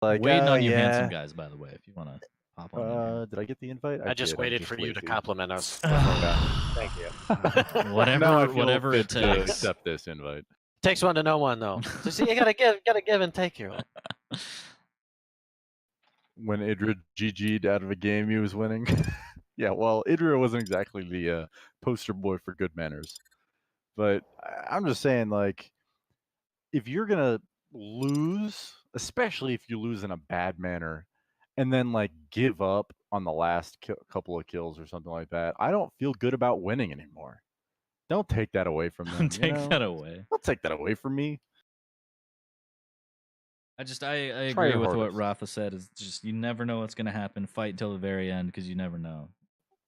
Like, waiting oh, on you yeah. handsome guys, by the way, if you want to pop on. Did I get the invite? I just did. waited for you to compliment us. Thank you. Now I feel whatever it fit to takes. accept this invite. Takes one to know one, though. So see, you gotta give and take here. When Idra GG'd out of a game he was winning. Yeah, well, Idra wasn't exactly the poster boy for good manners. But I'm just saying, like, if you're gonna lose, especially if you lose in a bad manner, and then like give up on the last couple of kills or something like that, I don't feel good about winning anymore. Don't take that away from them. Take that away. Don't take that away from me. I agree with what Rafa said. Is just you never know what's gonna happen. Fight until the very end because you never know.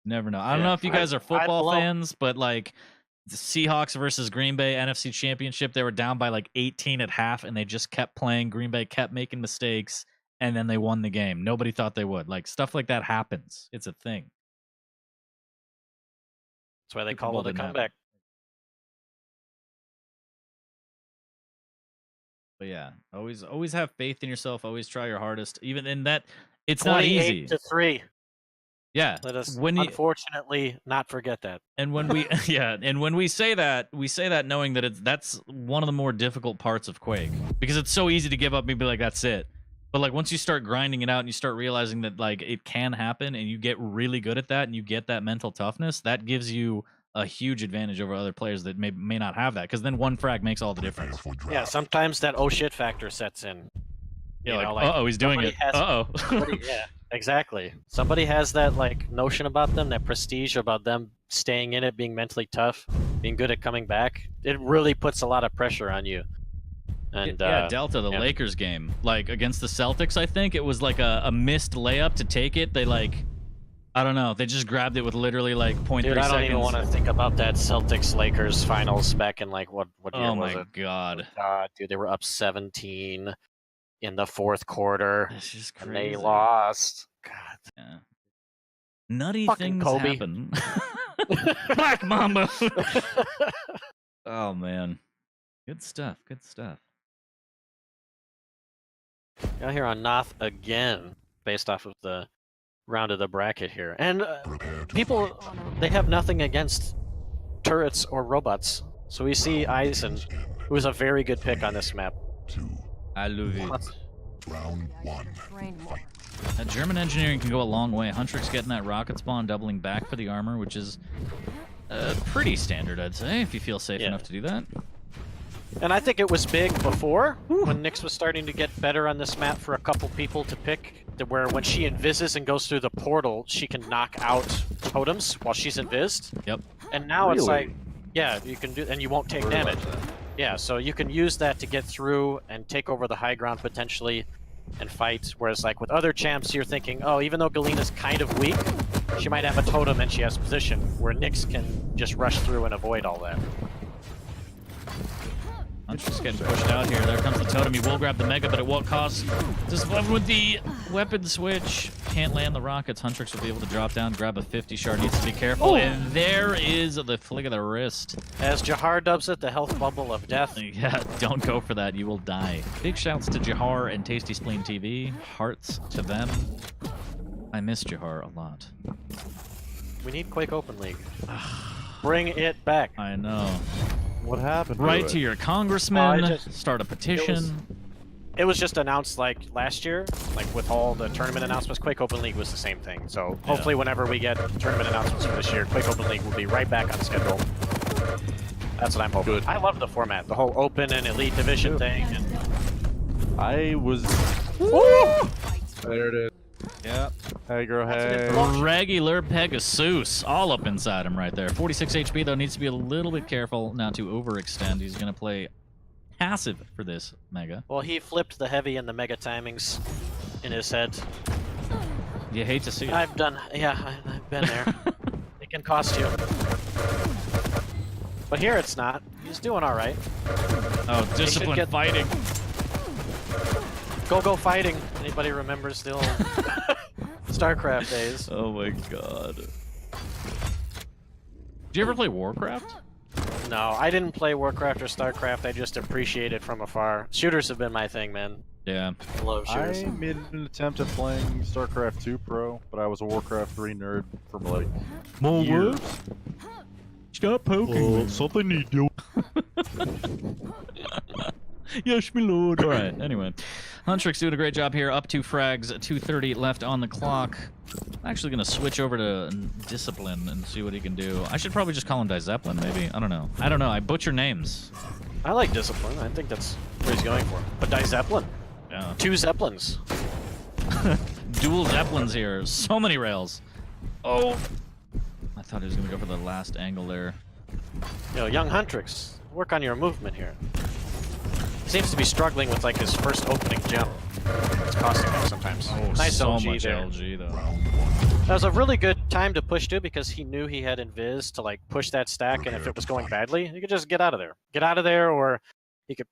Never know. I don't know if you guys are football fans, but like the Seahawks versus Green Bay NFC Championship, they were down by like 18 at half, and they just kept playing. Green Bay kept making mistakes, and then they won the game. Nobody thought they would. Like stuff like that happens. It's a thing. That's why they call it a comeback. But yeah, always have faith in yourself. Always try your hardest. Even in that, it's not easy. 28-3. Yeah. Let us unfortunately not forget that. And when we when we say that knowing that that's one of the more difficult parts of Quake, because it's so easy to give up and be like, that's it. But like once you start grinding it out and you start realizing that like it can happen and you get really good at that and you get that mental toughness, that gives you a huge advantage over other players that may not have that, because then one frag makes all the difference. Yeah, sometimes that oh shit factor sets in. Yeah, like, uh-oh, he's doing it. Uh-oh. Yeah, exactly. Somebody has that like notion about them, that prestige about them staying in it, being mentally tough, being good at coming back. It really puts a lot of pressure on you. And yeah, Delta, the Lakers game, like against the Celtics, I think it was like a missed layup to take it. They like, I don't know, they just grabbed it with literally like 0.3 seconds. I don't even want to think about that Celtics-Lakers finals back in like what year was it? Oh my god. God, dude, they were up 17 in the fourth quarter. This is crazy. And they lost. God. Yeah. Nutty Fucking things Kobe. happen. Black Mamba. Oh man. Good stuff. Good stuff. Got here on Noth again, based off of the round of the bracket here. And people, they have nothing against turrets or robots. So we see Eisen, who is a very good pick on this map. I love it. Round one. That German engineering can go a long way. Huntrix getting that rocket spawn, doubling back for the armor, which is pretty standard, I'd say, if you feel safe enough to do that. And I think it was big before, when Nyx was starting to get better on this map for a couple people to pick, where when she invises and goes through the portal, she can knock out totems while she's invised. Yep. And now it's like, yeah, you can do, and you won't take damage. Yeah, so you can use that to get through and take over the high ground potentially and fight. Whereas like with other champs, you're thinking, oh, even though Galena's kind of weak, she might have a totem and she has position, where Nyx can just rush through and avoid all that. Huntrix getting pushed out here. There comes the totem. He will grab the Mega, but at what cost? Just with the weapon switch. Can't land the rockets. Huntrix will be able to drop down, grab a 50 shard. Needs to be careful. And there is the flick of the wrist. As Jahar dubs it, the health bubble of death. Yeah, don't go for that. You will die. Big shouts to Jahar and Tasty Spleen TV. Hearts to them. I miss Jahar a lot. We need Quake Open League. Bring it back. I know. What happened? Right to your congressman. Start a petition. It was just announced like last year, like with all the tournament announcements. Quake Open League was the same thing. So hopefully whenever we get tournament announcements for this year, Quake Open League will be right back on schedule. That's what I'm hoping. Good. I love the format, the whole open and elite division thing. And... I was... Woo! There it is. Yep. Hey, girl, hey. Regular Pegasus. All up inside him right there. 46 HP, though. Needs to be a little bit careful not to overextend. He's going to play passive for this Mega. Well, he flipped the heavy and the Mega timings in his head. You hate to see it. I've been there. It can cost you. But here it's not. He's doing all right. Oh, discipline fighting. Go fighting. Anybody remembers the old StarCraft days? Oh my god. Did you ever play Warcraft? No, I didn't play Warcraft or StarCraft. I just appreciate it from afar. Shooters have been my thing, man. Yeah. I made an attempt at playing StarCraft 2 Pro, but I was a Warcraft 3 nerd for like years. Stop poking me. Something you do. Yes, my lord. All right. Anyway, Huntrix doing a great job here. Up 2 frags. 2:30 left on the clock. I'm actually gonna switch over to Discipline and see what he can do. I should probably just call him Dyziplen, maybe. I don't know. I butcher names. I like Discipline. I think that's what he's going for. But Dyziplen. Yeah. 2 Zeppelins. Dual Zeppelins here. So many rails. Oh. I thought he was gonna go for the last angle there. You know, Young Huntrix, work on your movement here. Seems to be struggling with like his first opening jump. It's costing him sometimes. Oh, nice so LG much there. LG though. That was a really good time to push too, because he knew he had invis to like push that stack, and if it was going badly, he could just get out of there. Get out of there, or he could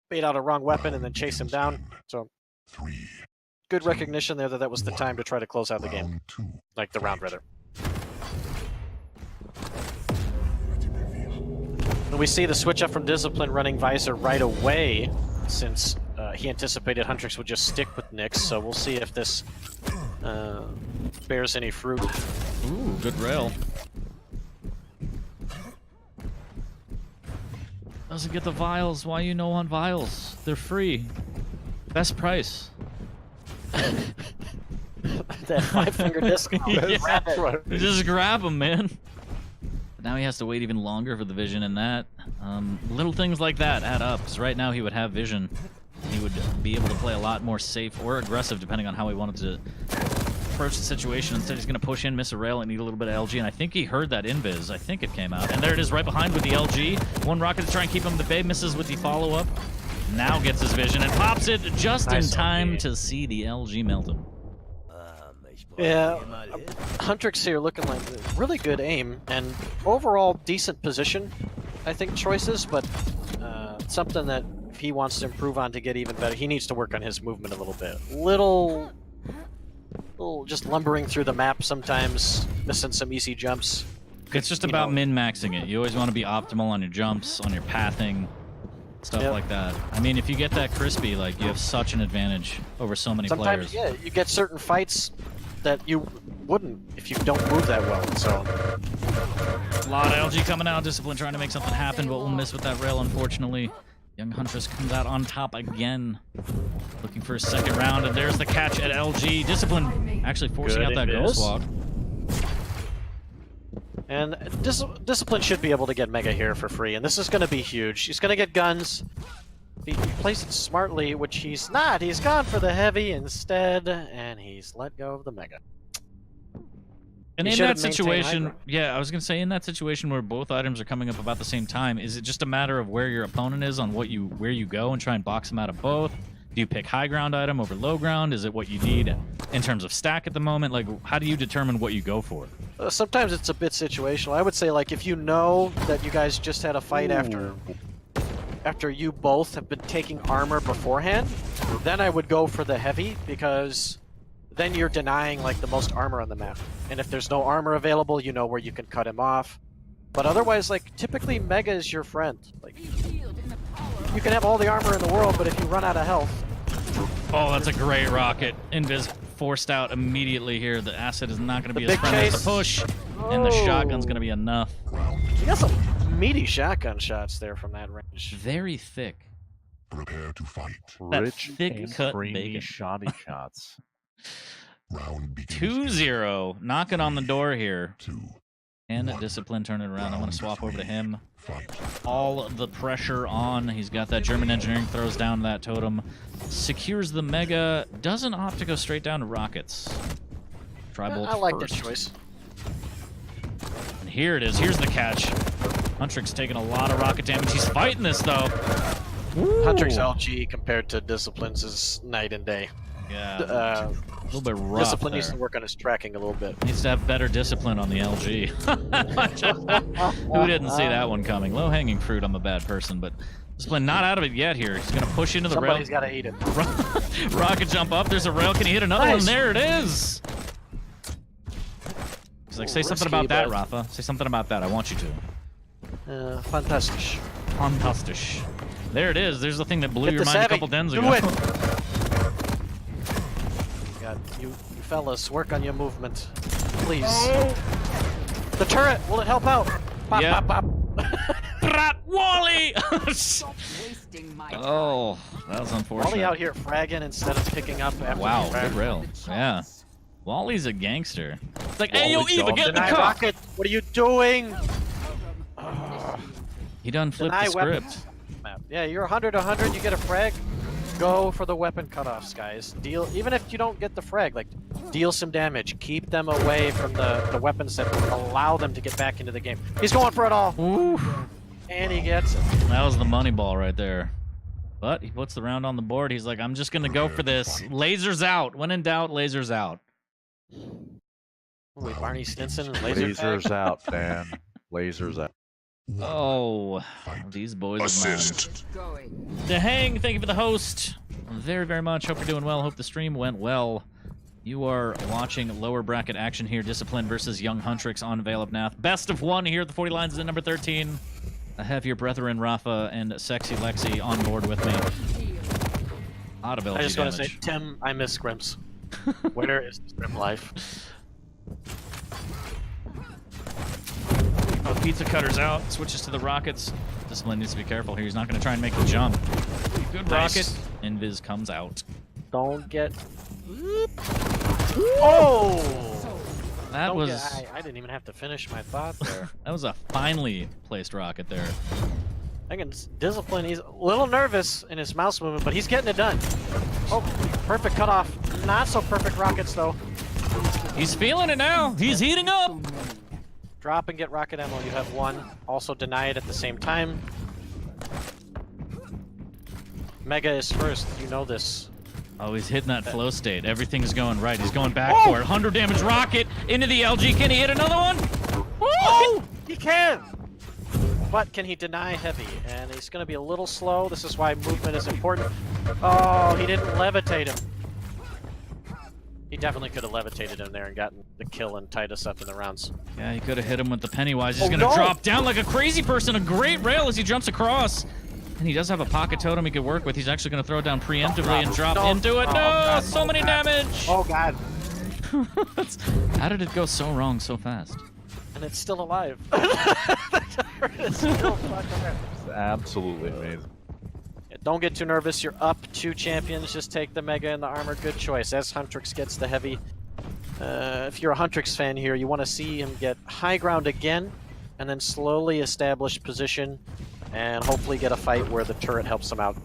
bait out a wrong weapon and then chase him down. So good recognition there that was the time to try to close out the game. Like the round, rather. And we see the switch up from Discipline running Visor right away, since he anticipated Huntrix would just stick with Nyx, so we'll see if this bears any fruit. Ooh, good rail. Doesn't get the vials. Why you know on vials? They're free. Best price. That 5-finger discount. Yeah, just grab them, man. But now he has to wait even longer for the vision, and that little things like that add up. Because right now he would have vision. He would be able to play a lot more safe or aggressive, depending on how he wanted to approach the situation. Instead, he's going to push in, miss a rail, and need a little bit of LG. And I think he heard that invis. I think it came out. And there it is, right behind with the LG. One rocket to try and keep him at bay, misses with the follow-up. Now gets his vision and pops it just in time to see the LG melt him. Yeah, Huntrix here looking like really good aim and overall decent position, I think, choices, but something that if he wants to improve on to get even better, he needs to work on his movement a little bit. Little just lumbering through the map sometimes, missing some easy jumps. It's just about min-maxing it. You always want to be optimal on your jumps, on your pathing, stuff like that. I mean, if you get that crispy, like, you have such an advantage over so many players. Sometimes, yeah, you get certain fights that you wouldn't if you don't move that well, so. A lot of LG coming out, Discipline trying to make something happen, but we'll miss with that rail, unfortunately. Young Huntress comes out on top again, looking for a second round, and there's the catch at LG. Discipline actually forcing out that ghost walk. And Discipline should be able to get Mega here for free, and this is going to be huge. He's going to get guns. He plays it smartly, which he's not. He's gone for the heavy instead, and he's let go of the Mega. And in that situation, yeah, I was going to say, in that situation where both items are coming up about the same time, is it just a matter of where your opponent is on where you go and try and box them out of both? Do you pick high ground item over low ground? Is it what you need in terms of stack at the moment? Like, how do you determine what you go for? Sometimes it's a bit situational. I would say, like, if you know that you guys just had a fight after you both have been taking armor beforehand, then I would go for the heavy, because then you're denying like the most armor on the map. And if there's no armor available, you know where you can cut him off. But otherwise, like, typically Mega is your friend. Like, you can have all the armor in the world, but if you run out of health. Oh, that's a great rocket. Invis forced out immediately here. The asset is not going to be as friendly as the push, and the shotgun's going to be enough. You got some meaty shotgun shots there from that range. Very thick. Prepare to fight. Rich, thick cut creamy, bacon. shoddy shots. Round begins. 2-0, knocking on the door here. 2. And a Discipline turning around. I'm going to swap over to him. Fight. All the pressure on. He's got that German engineering, throws down that totem. Secures the Mega. Doesn't opt to go straight down to rockets. Tri-bolt I like first. that choice. And here it is. Here's the catch. Huntrix taking a lot of rocket damage. He's fighting this, though. Huntrix LG compared to Disciplines is night and day. Yeah, a little bit rough. Discipline needs to work on his tracking a little bit. Needs to have better discipline on the LG. Who didn't see that one coming? Low-hanging fruit, I'm a bad person, but Discipline not out of it yet here. He's going to push into the rail. Somebody's got to eat it. Rocket jump up. There's a rail. Can he hit another one? There it is. He's like, say something about that, Rafa. Say something about that. I want you to. Fantastic. Fantastic. There it is. There's the thing that blew your mind a couple dens ago. Do it. God, you fellas, work on your movement, please. Oh. The turret, will it help out? Pop, pop, pop. Wally! Oh, that was unfortunate. Wally out here fragging instead of picking up after wow, good rail. Yeah. Wally's a gangster. It's like, hey, yo, Wally's Eva, get in the Deny car! rocket, what are you doing? He done flipped the script. Yeah, you're 100-100, you get a frag. Go for the weapon cutoffs, guys. Deal, even if you don't get the frag, like, deal some damage. Keep them away from the weapons that allow them to get back into the game. He's going for it all. Ooh. And he gets it. That was the money ball right there. But he puts the round on the board. He's like, I'm just going to go for this. Lasers out. When in doubt, lasers out. Wait, Barney Stinson and lasers out, Dan. Lasers out. Oh, these boys assist. The Hang, thank you for the host. Very, very much. Hope you're doing well. Hope the stream went well. You are watching lower bracket action here. Dyziplen versus Young Huntrix on Veil of Nath. Best of one here at the 40Lions Den number 13. I have your brethren Rafa and Sexy Lexi on board with me. Out of LG I just want to damage. say, Tim, I miss Scrims. Where is the Scrim life? Oh, pizza cutter's out. Switches to the rockets. Dyziplen needs to be careful here. He's not going to try and make the jump. Good rocket. Invis comes out. Don't get... Oh! That was... I didn't even have to finish my thought there. That was a finely placed rocket there. I can Dyziplen, he's a little nervous in his mouse movement, but he's getting it done. Oh, perfect cutoff. Not so perfect rockets, though. He's feeling it now. He's heating up. Drop and get rocket ammo. You have one. Also deny it at the same time. Mega is first. You know this. Oh, he's hitting that flow state. Everything's going right. He's going back for it. 100 damage rocket into the LG. Can he hit another one? Oh, he can! But can he deny heavy? And he's going to be a little slow. This is why movement is important. Oh, he didn't levitate him. He definitely could have levitated him there and gotten the kill and tied us up in the rounds. Yeah, he could have hit him with the Pennywise. He's going to drop down like a crazy person. A great rail as he jumps across. And he does have a pocket totem he could work with. He's actually going to throw it down preemptively and drop into it. No, so many damage. Oh, God. How did it go so wrong so fast? And it's still alive. It's still fucking there. It's absolutely amazing. Yeah, don't get too nervous. You're up 2 champions. Just take the Mega and the armor. Good choice. As Huntrix gets the heavy. If you're a Huntrix fan here, you want to see him get high ground again and then slowly establish position and hopefully get a fight where the turret helps him out.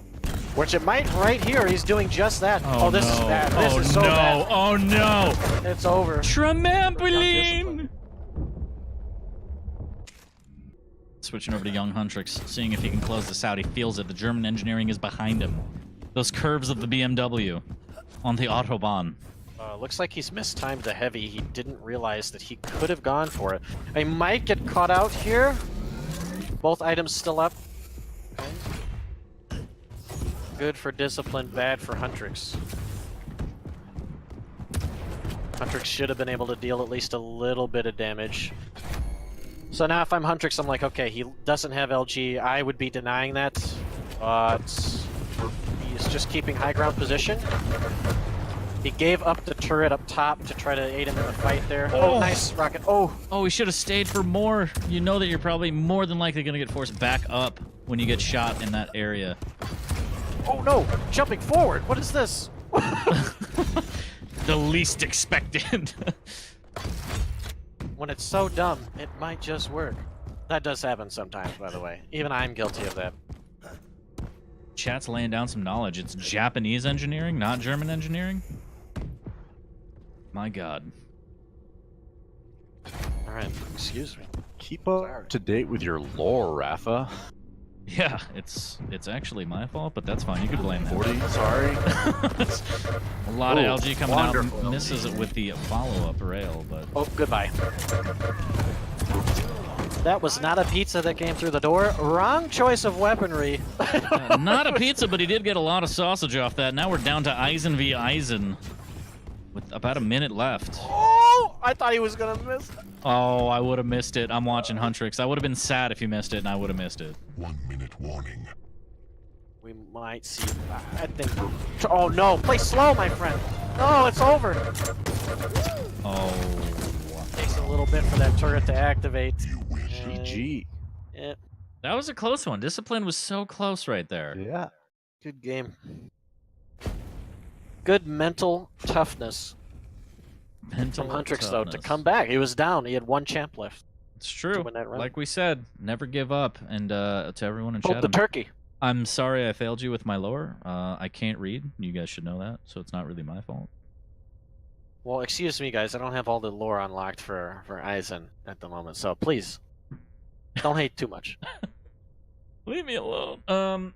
Which it might right here. He's doing just that. Oh, this is bad. This is so bad. Oh, no. It's over. Tramampoline. Switching over to Young Huntrix, seeing if he can close this out. He feels it. The German engineering is behind him. Those curves of the BMW on the Autobahn. Looks like he's mistimed the heavy. He didn't realize that he could have gone for it. He might get caught out here. Both items still up. Okay. Good for Dyziplen, bad for Huntrix. Huntrix should have been able to deal at least a little bit of damage. So now if I'm Huntrix, I'm like, okay, he doesn't have LG. I would be denying that. But he's just keeping high ground position. He gave up the turret up top to try to aid him in the fight there. Oh, nice rocket. Oh, he should have stayed for more. You know that you're probably more than likely going to get forced back up when you get shot in that area. Oh no, jumping forward. What is this? The least expected. When it's so dumb, it might just work. That does happen sometimes, by the way. Even I'm guilty of that. Chat's laying down some knowledge. It's Japanese engineering, not German engineering. My God. All right, excuse me. Keep up to date with your lore, Rafa. Yeah, it's actually my fault, but that's fine. You could blame that. 40, sorry. A lot of LG coming out misses it with the follow-up rail, but... Oh, goodbye. That was not a pizza that came through the door. Wrong choice of weaponry. Not a pizza, but he did get a lot of sausage off that. Now we're down to Eisen v. Eisen with about a minute left. Oh, I thought he was going to miss it. Oh, I would have missed it. I'm watching Huntrix. I would have been sad if you missed it, and I would have missed it. 1 minute warning. We might see. I think. Oh no! Play slow, my friend. Oh, it's over. Oh. Takes a little bit for that turret to activate. GG. Yeah, That was a close one. Dyziplen was so close right there. Yeah. good game. Good mental toughness Mental from Huntrix, though, to toughness. come back. He was down. He had one champ left. It's true. win that round. Like we said, never give up. And to everyone in Hold chat, the turkey. I'm sorry I failed you with my lore. I can't read. You guys should know that, so it's not really my fault. Well, excuse me, guys. I don't have all the lore unlocked for Aizen at the moment, so please don't hate too much. Leave me alone.